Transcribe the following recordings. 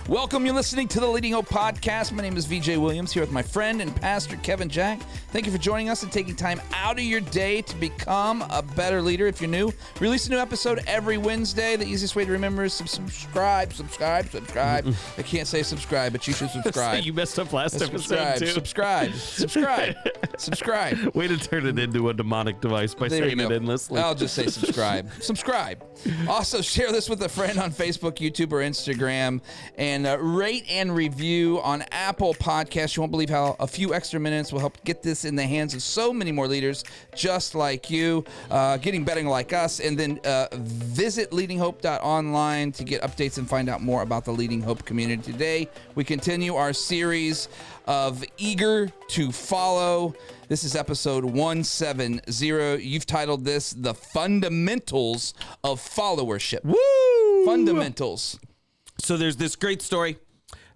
Welcome. You're listening to the Leading Hope Podcast. My name is VJ Williams, here with my friend and pastor, Kevin Jack. Thank you for joining us and taking time out of your day to become a better leader. If you're new, release a new episode every Wednesday. The easiest way to remember is to subscribe. I can't say subscribe, but you should subscribe. You messed up last episode, too. Subscribe. Way to turn it into a demonic device by saying it endlessly. I'll just say subscribe. Also, share this with a friend on Facebook, YouTube, or Instagram. And rate and review on Apple Podcasts. You won't believe how a few extra minutes will help get this in the hands of so many more leaders just like you, getting better like us. And then visit leadinghope.online to get updates and find out more about the Leading Hope community. Today, we continue our series of Eager to Follow. This is episode 170. You've titled this The Fundamentals of Followership. Woo! Fundamentals. So there's this great story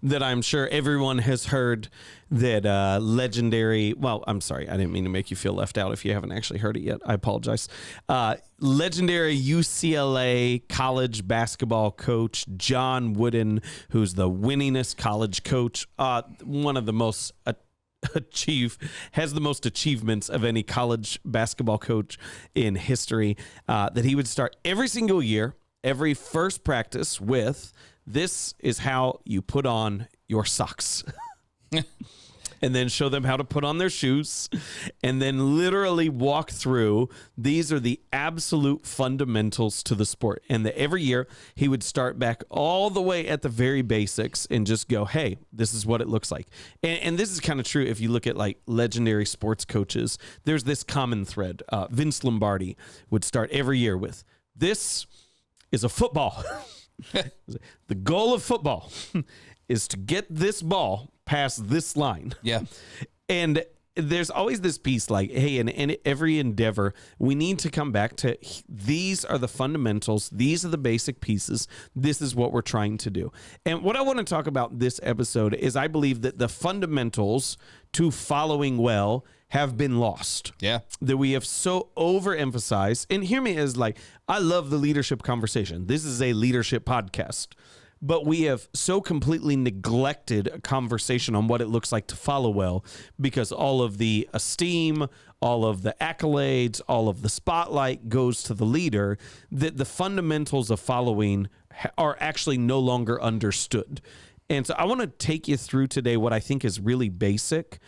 that I'm sure everyone has heard that legendary, well, I'm sorry, I didn't mean to make you feel left out if you haven't actually heard it yet. I apologize. Legendary UCLA college basketball coach, John Wooden, who's the winningest college coach, one of the most has the most achievements of any college basketball coach in history, that he would start every single year, every first practice with, "This is how you put on your socks." And then show them how to put on their shoes, and then literally walk through, these are the absolute fundamentals to the sport. And every year he would start back all the way at the very basics and just go, hey, this is what it looks like. And this is kind of true if you look at like legendary sports coaches. There's this common thread. Vince Lombardi would start every year with, "This is a football." The goal of football is to get this ball past this line. Yeah. And there's always this piece like, hey, in every endeavor, we need to come back to, these are the fundamentals. These are the basic pieces. This is what we're trying to do. And what I want to talk about this episode is I believe that the fundamentals to following well have been lost. Yeah. That we have so overemphasized. And hear me as like, I love the leadership conversation. This is a leadership podcast. But we have so completely neglected a conversation on what it looks like to follow well, because all of the esteem, all of the accolades, all of the spotlight goes to the leader, that the fundamentals of following are actually no longer understood. And so I want to take you through today what I think is really basic,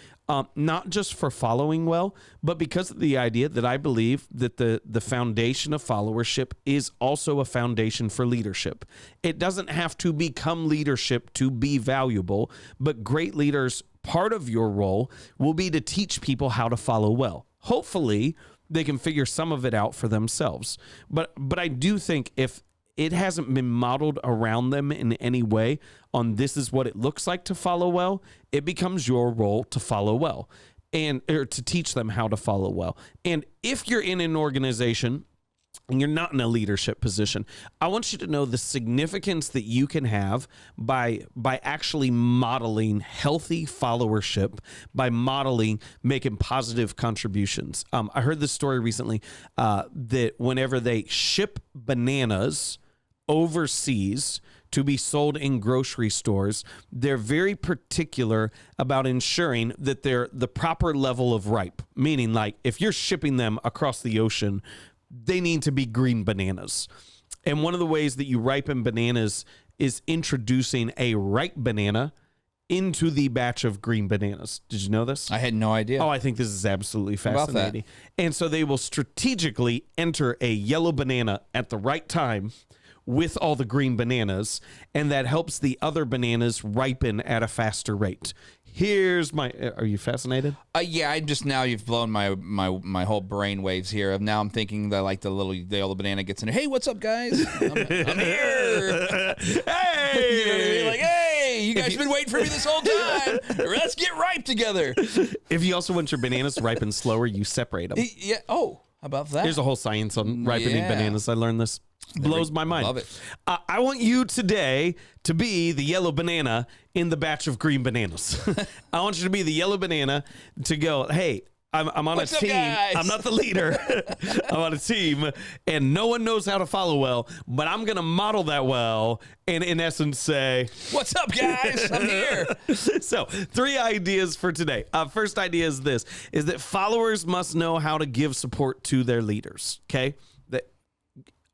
not just for following well, but because of the idea that I believe that the foundation of followership is also a foundation for leadership. It doesn't have to become leadership to be valuable, but great leaders, part of your role will be to teach people how to follow well. Hopefully, they can figure some of it out for themselves. But I do think if it hasn't been modeled around them in any way on this is what it looks like to follow well, it becomes your role to follow well or to teach them how to follow well. And if you're in an organization and you're not in a leadership position, I want you to know the significance that you can have by actually modeling healthy followership, by modeling making positive contributions. I heard this story recently that whenever they ship bananas overseas to be sold in grocery stores, they're very particular about ensuring that they're the proper level of ripe. Meaning, like, if you're shipping them across the ocean, they need to be green bananas. And one of the ways that you ripen bananas is introducing a ripe banana into the batch of green bananas. Did you know this? I had no idea. Oh, I think this is absolutely fascinating. And so they will strategically enter a yellow banana at the right time with all the green bananas, and that helps the other bananas ripen at a faster rate. Here's my, are you fascinated? Yeah, I just, now you've blown my whole brain waves here. Now I'm thinking that like the yellow banana gets in there. Hey, what's up, guys? I'm here. Hey! You know what I mean? Like, hey, you guys have been waiting for me this whole time. Let's get ripe together. If you also want your bananas to ripen slower, you separate them. Yeah. Oh, how about that? There's a whole science on ripening bananas. I learned this. Blows my mind. Love it. I want you today to be the yellow banana in the batch of green bananas. I want you to be the yellow banana to go, hey, I'm on What's a up, team. guys? I'm not the leader. I'm on a team, and no one knows how to follow well, but I'm going to model that well and, in essence, say, What's up, guys? I'm here. So 3 ideas for today. First idea is this, is that followers must know how to give support to their leaders, okay? The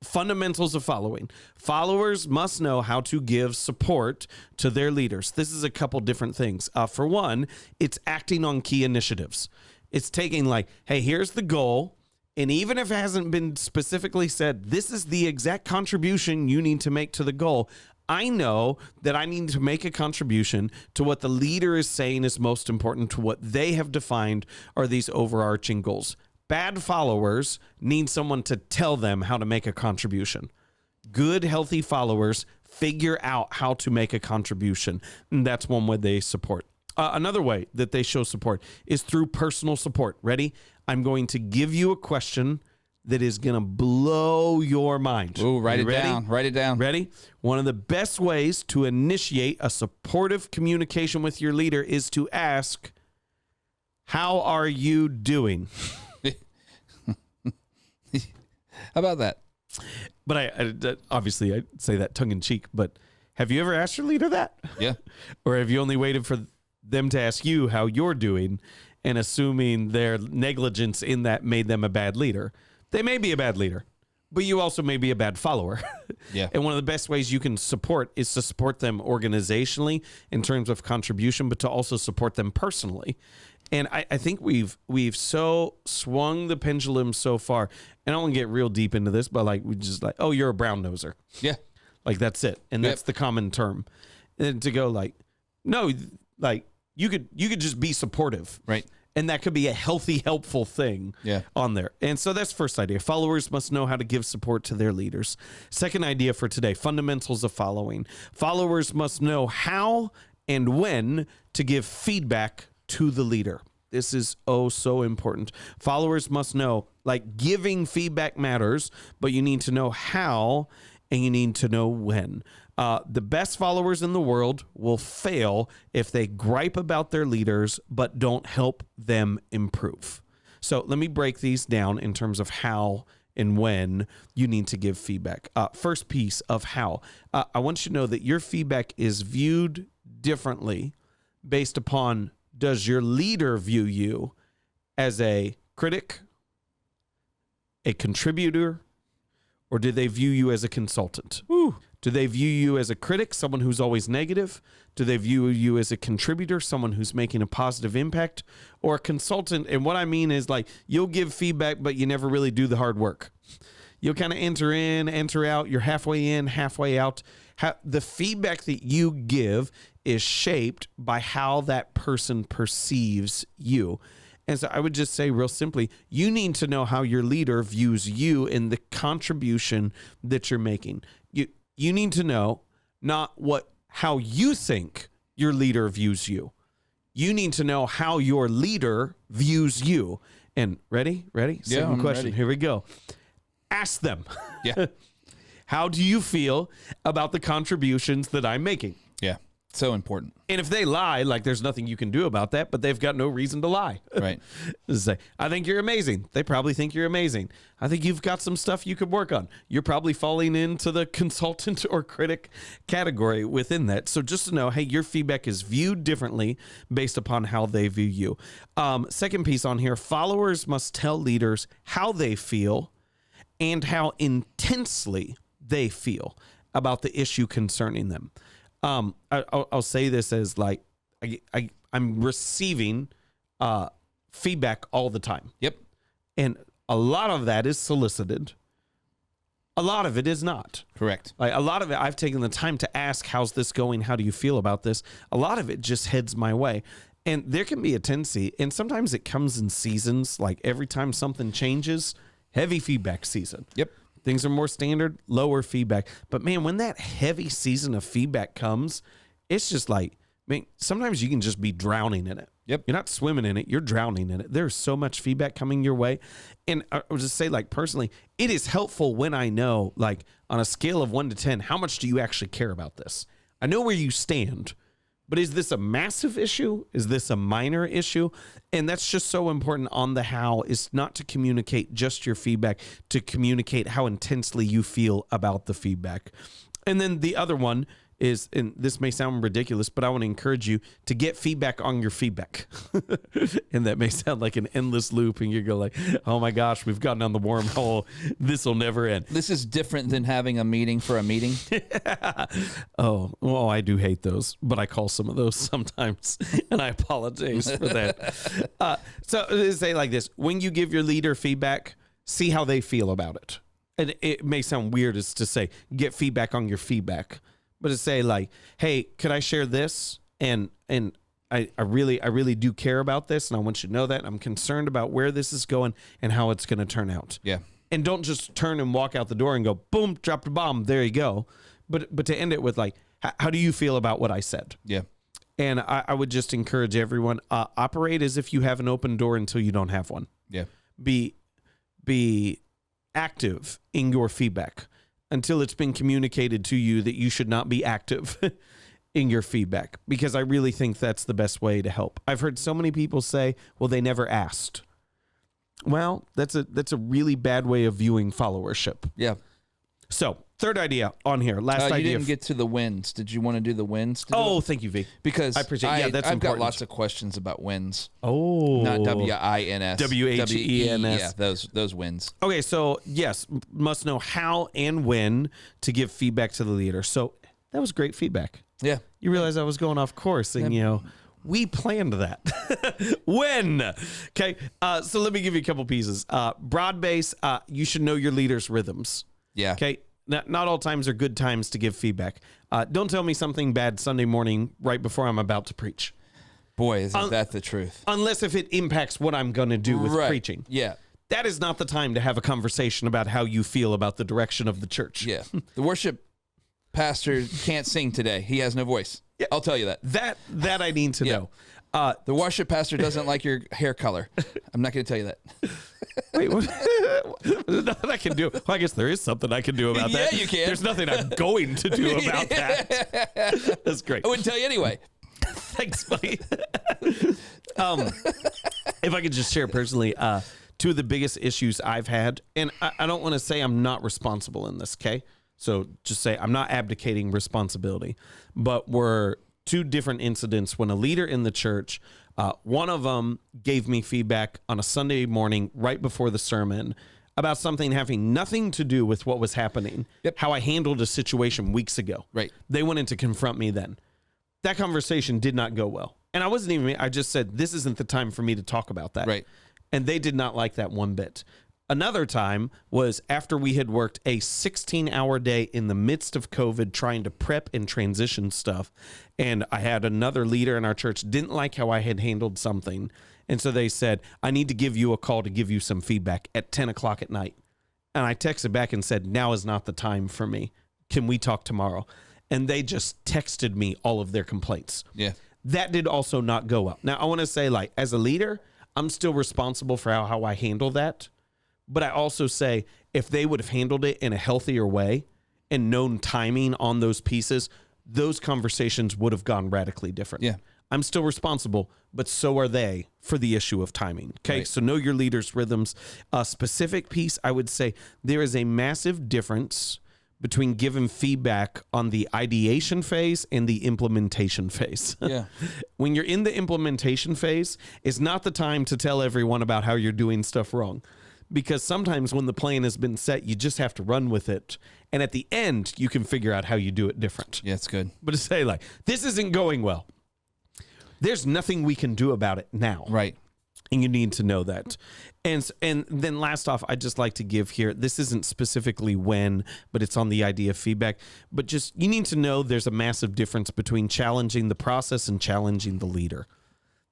fundamentals of following. Followers must know how to give support to their leaders. This is a couple different things. For one, it's acting on key initiatives. It's taking like, hey, here's the goal. And even if it hasn't been specifically said, this is the exact contribution you need to make to the goal. I know that I need to make a contribution to what the leader is saying is most important, to what they have defined are these overarching goals. Bad followers need someone to tell them how to make a contribution. Good, healthy followers figure out how to make a contribution. And that's one way they support. Another way that they show support is through personal support. Ready? I'm going to give you a question that is going to blow your mind. Ooh, write it ready? down. Write it down. Ready? One of the best ways to initiate a supportive communication with your leader is to ask, how are you doing? How about that? But I obviously I say that tongue in cheek, but have you ever asked your leader that? Yeah. Or have you only waited for them to ask you how you're doing and assuming their negligence in that made them a bad leader? They may be a bad leader, but you also may be a bad follower. Yeah. And one of the best ways you can support is to support them organizationally in terms of contribution, but to also support them personally. And I think we've so swung the pendulum so far. And I don't want to get real deep into this, but like we just like, oh, you're a brown noser. Yeah. Like that's it. And that's the common term. And then to go like, no, like you could just be supportive. Right. And that could be a healthy, helpful thing on there. And so that's first idea. Followers must know how to give support to their leaders. Second idea for today, fundamentals of following. Followers must know how and when to give feedback to the leader. This is so important. Followers must know, like, giving feedback matters, but you need to know how and you need to know when. The best followers in the world will fail if they gripe about their leaders but don't help them improve. So let me break these down in terms of how and when you need to give feedback. First piece of how. I want you to know that your feedback is viewed differently based upon, does your leader view you as a critic, a contributor, or do they view you as a consultant? Woo. Do they view you as a critic, someone who's always negative? Do they view you as a contributor, someone who's making a positive impact? Or a consultant? And what I mean is, like, you'll give feedback, but you never really do the hard work. You'll kind of enter in, enter out. You're halfway in, halfway out. The feedback that you give is shaped by how that person perceives you. And so I would just say real simply, you need to know how your leader views you and the contribution that you're making. You need to know not how you think your leader views you. You need to know how your leader views you. And ready? Second question. Ready. Here we go. Ask them. Yeah. How do you feel about the contributions that I'm making? Yeah. So important. And if they lie, like, there's nothing you can do about that, but they've got no reason to lie. Right. Say, I think you're amazing. They probably think you're amazing. I think you've got some stuff you could work on. You're probably falling into the consultant or critic category within that. So just to know, hey, your feedback is viewed differently based upon how they view you. Second piece on here, followers must tell leaders how they feel and how intensely they feel about the issue concerning them. I'll say this as like, I'm receiving feedback all the time. Yep. And a lot of that is solicited. A lot of it is not. Correct. Like a lot of it, I've taken the time to ask, how's this going? How do you feel about this? A lot of it just heads my way. And there can be a tendency, and sometimes it comes in seasons, like every time something changes, heavy feedback season. Yep. Things are more standard, lower feedback. But man, when that heavy season of feedback comes, it's just like, man, sometimes you can just be drowning in it. Yep. You're not swimming in it, you're drowning in it. There's so much feedback coming your way. And I would just say, like, personally, it is helpful when I know, like, on a scale of 1 to 10, how much do you actually care about this? I know where you stand, But is this a massive issue? Is this a minor issue? And that's just so important on the how, is not to communicate just your feedback, to communicate how intensely you feel about the feedback. And then the other one is, and this may sound ridiculous, but I want to encourage you to get feedback on your feedback. And that may sound like an endless loop, and you go like, oh my gosh, we've gotten on the wormhole. This will never end. This is different than having a meeting for a meeting. Oh, well, I do hate those, but I call some of those sometimes, and I apologize for that. So say like this: when you give your leader feedback, see how they feel about it. And it may sound weird as to say, get feedback on your feedback. But to say like, hey, could I share this? And I really do care about this, and I want you to know that I'm concerned about where this is going and how it's going to turn out. Yeah. And don't just turn and walk out the door and go, boom, dropped a bomb. There you go. But to end it with like, how do you feel about what I said? Yeah. And I would just encourage everyone, operate as if you have an open door until you don't have one. Yeah. Be active in your feedback until it's been communicated to you that you should not be active in your feedback, because I really think that's the best way to help. I've heard so many people say, well, they never asked. Well, that's a really bad way of viewing followership. Yeah. So, third idea on here. Last you idea. didn't get to the wins. Did you want to do the wins today? Oh, thank you, V. Because I appreciate. Yeah, that's I've important. got lots of questions about wins. Oh, Not WINS. WHENS. Yeah, those wins. Okay, so yes, must know how and when to give feedback to the leader. So that was great feedback. Yeah. You realize I was going off course, and we planned that. When? Okay, so let me give you a couple pieces. Broad base, you should know your leader's rhythms. Yeah. Okay. Not all times are good times to give feedback. Don't tell me something bad Sunday morning right before I'm about to preach. Boy, isn't that the truth? Unless if it impacts what I'm going to do with preaching. Yeah. That is not the time to have a conversation about how you feel about the direction of the church. Yeah. The worship pastor can't sing today. He has no voice. Yeah. I'll tell you that. That I need to know. The worship pastor doesn't like your hair color. I'm not going to tell you that. Wait, what? There's nothing I can do. Well, I guess there is something I can do about that. Yeah, you can. There's nothing I'm going to do about that. That's great. I wouldn't tell you anyway. Thanks, buddy. If I could just share personally, two of the biggest issues I've had, and I don't want to say I'm not responsible in this, okay? So just say I'm not abdicating responsibility, but were two different incidents when a leader in the church, one of them gave me feedback on a Sunday morning right before the sermon about something having nothing to do with what was happening, how I handled a situation weeks ago. Right. They wanted to confront me then. That conversation did not go well. And I just said, this isn't the time for me to talk about that. Right. And they did not like that one bit. Another time was after we had worked a 16-hour day in the midst of COVID trying to prep and transition stuff. And I had another leader in our church didn't like how I had handled something. And so they said, I need to give you a call to give you some feedback at 10 o'clock at night. And I texted back and said, now is not the time for me. Can we talk tomorrow? And they just texted me all of their complaints. Yeah. That did also not go well. Now, I want to say, like, as a leader, I'm still responsible for how I handle that. But I also say, if they would have handled it in a healthier way and known timing on those pieces, those conversations would have gone radically different. Yeah. I'm still responsible, but so are they for the issue of timing. Okay. Right. So know your leader's rhythms. A specific piece, I would say there is a massive difference between giving feedback on the ideation phase and the implementation phase. Yeah. When you're in the implementation phase, it's not the time to tell everyone about how you're doing stuff wrong. Because sometimes when the plan has been set, you just have to run with it. And at the end, you can figure out how you do it different. Yeah, it's good. But to say like, this isn't going well, there's nothing we can do about it now. Right. And you need to know that. And then last off, I'd just like to give here, this isn't specifically when, but it's on the idea of feedback. But just, you need to know there's a massive difference between challenging the process and challenging the leader.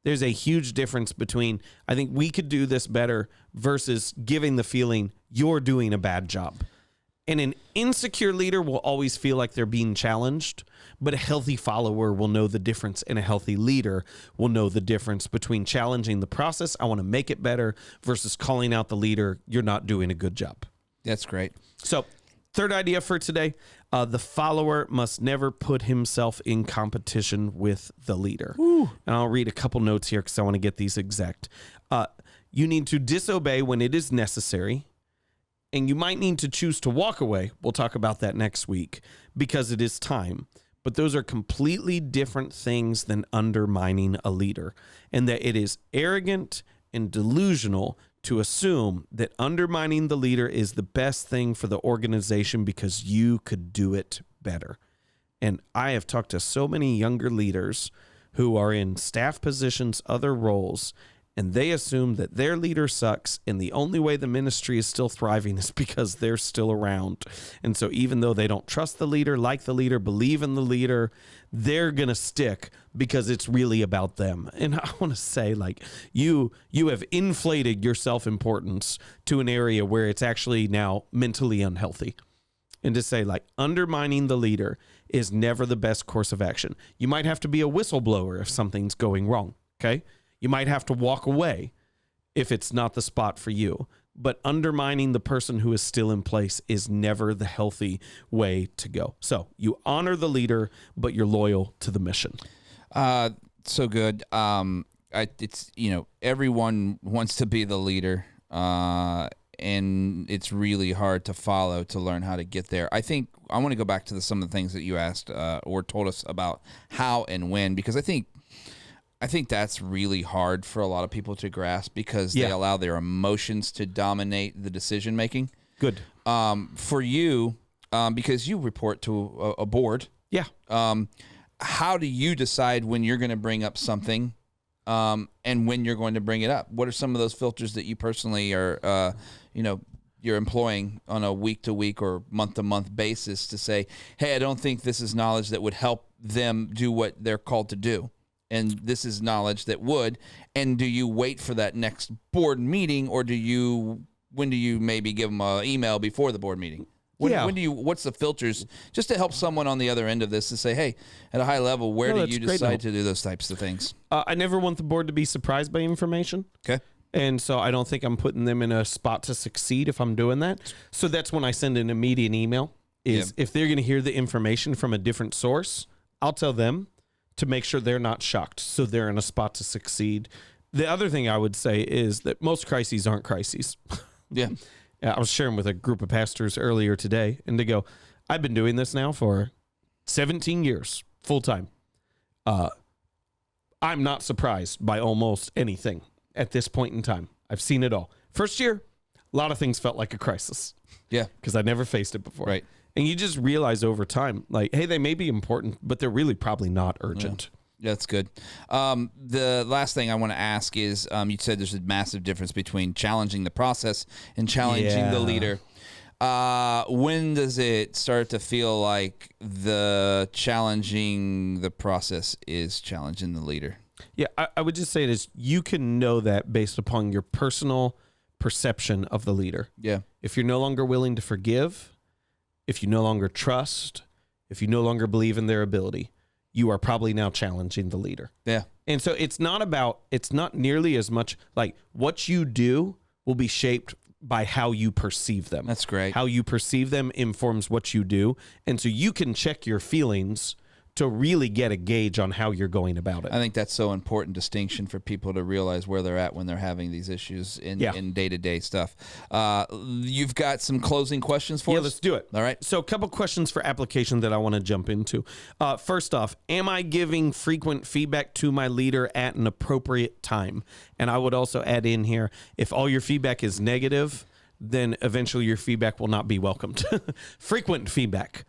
There's a huge difference between, I think we could do this better versus giving the feeling you're doing a bad job. And an insecure leader will always feel like they're being challenged, but a healthy follower will know the difference, and a healthy leader will know the difference between challenging the process, I want to make it better, versus calling out the leader, you're not doing a good job. That's great. So Third idea for today, the follower must never put himself in competition with the leader. Ooh. And I'll read a couple notes here because I want to get these exact. You need to disobey when it is necessary, and you might need to choose to walk away. We'll talk about that next week because it is time. But those are completely different things than undermining a leader, and that it is arrogant and delusional to assume that undermining the leader is the best thing for the organization because you could do it better. And I have talked to so many younger leaders who are in staff positions, other roles, and they assume that their leader sucks, and the only way the ministry is still thriving is because they're still around. And so even though they don't trust the leader, like the leader, believe in the leader, they're going to stick because it's really about them. And I want to say, like, you have inflated your self-importance to an area where it's actually now mentally unhealthy. And to say, like, undermining the leader is never the best course of action. You might have to be a whistleblower if something's going wrong, okay? You might have to walk away if it's not the spot for you. But undermining the person who is still in place is never the healthy way to go. So you honor the leader, but you're loyal to the mission. So good. It's, everyone wants to be the leader, and it's really hard to follow to learn how to get there. I think I want to go back to some of the things that you asked or told us about how and when, because I think that's really hard for a lot of people to grasp because they allow their emotions to dominate the decision making. Good. For you, because you report to a board. Yeah. How do you decide when you're going to bring up something and when you're going to bring it up? What are some of those filters that you personally are, you're employing on a week-to-week or month-to-month basis to say, hey, I don't think this is knowledge that would help them do what they're called to do, and this is knowledge that would? And do you wait for that next board meeting, or when do you maybe give them an email before the board meeting? What's the filters, just to help someone on the other end of this to say, hey, at a high level, where do you decide to do those types of things? I never want the board to be surprised by information. Okay. And so I don't think I'm putting them in a spot to succeed if I'm doing that. So that's when I send an immediate email is if they're going to hear the information from a different source, I'll tell them to make sure they're not shocked so they're in a spot to succeed. The other thing I would say is that most crises aren't crises. Yeah. I was sharing with a group of pastors earlier today, and they go, I've been doing this now for 17 years, full time. I'm not surprised by almost anything at this point in time. I've seen it all. First year, a lot of things felt like a crisis. Yeah. Because I never faced it before. Right. And you just realize over time, like, hey, they may be important, but they're really probably not urgent. Yeah, that's good. The last thing I want to ask is, you said there's a massive difference between challenging the process and challenging the leader. When does it start to feel like the challenging the process is challenging the leader? Yeah, I would just say it is, you can know that based upon your personal perception of the leader. Yeah. If you're no longer willing to forgive, if you no longer trust, if you no longer believe in their ability, you are probably now challenging the leader. Yeah. And so it's not nearly as much like what you do will be shaped by how you perceive them. That's great. How you perceive them informs what you do. And so you can check your feelings to really get a gauge on how you're going about it. I think that's so important distinction for people to realize where they're at when they're having these issues in day-to-day stuff. You've got some closing questions for us? Yeah, let's do it. All right. So a couple questions for application that I want to jump into. First off, am I giving frequent feedback to my leader at an appropriate time? And I would also add in here, if all your feedback is negative, then eventually your feedback will not be welcomed. Frequent feedback,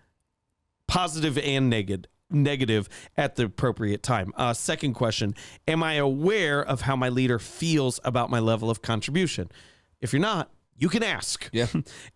positive and negative at the appropriate time. Second question, am I aware of how my leader feels about my level of contribution? If you're not, you can ask. Yeah.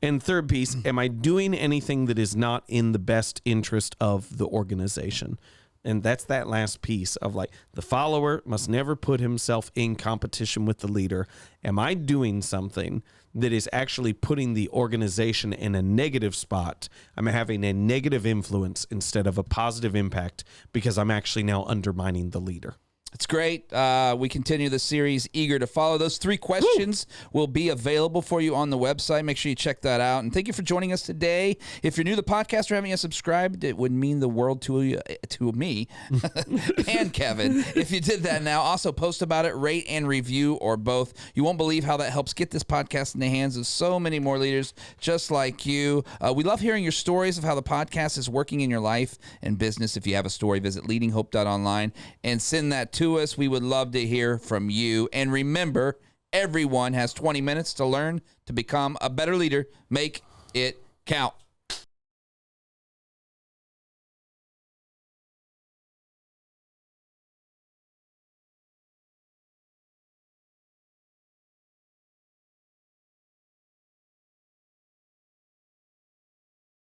And third piece, am I doing anything that is not in the best interest of the organization? And that's that last piece of like, the follower must never put himself in competition with the leader. Am I doing something that is actually putting the organization in a negative spot? I'm having a negative influence instead of a positive impact because I'm actually now undermining the leader. It's great. We continue the series, Eager to Follow. Those 3 questions will be available for you on the website. Make sure you check that out. And thank you for joining us today. If you're new to the podcast or haven't yet subscribed, it would mean the world to me and Kevin if you did that now. Also, post about it, rate and review, or both. You won't believe how that helps get this podcast in the hands of so many more leaders just like you. We love hearing your stories of how the podcast is working in your life and business. If you have a story, visit leadinghope.online and send that to us. We would love to hear from you. And remember, everyone has 20 minutes to learn to become a better leader. Make it count.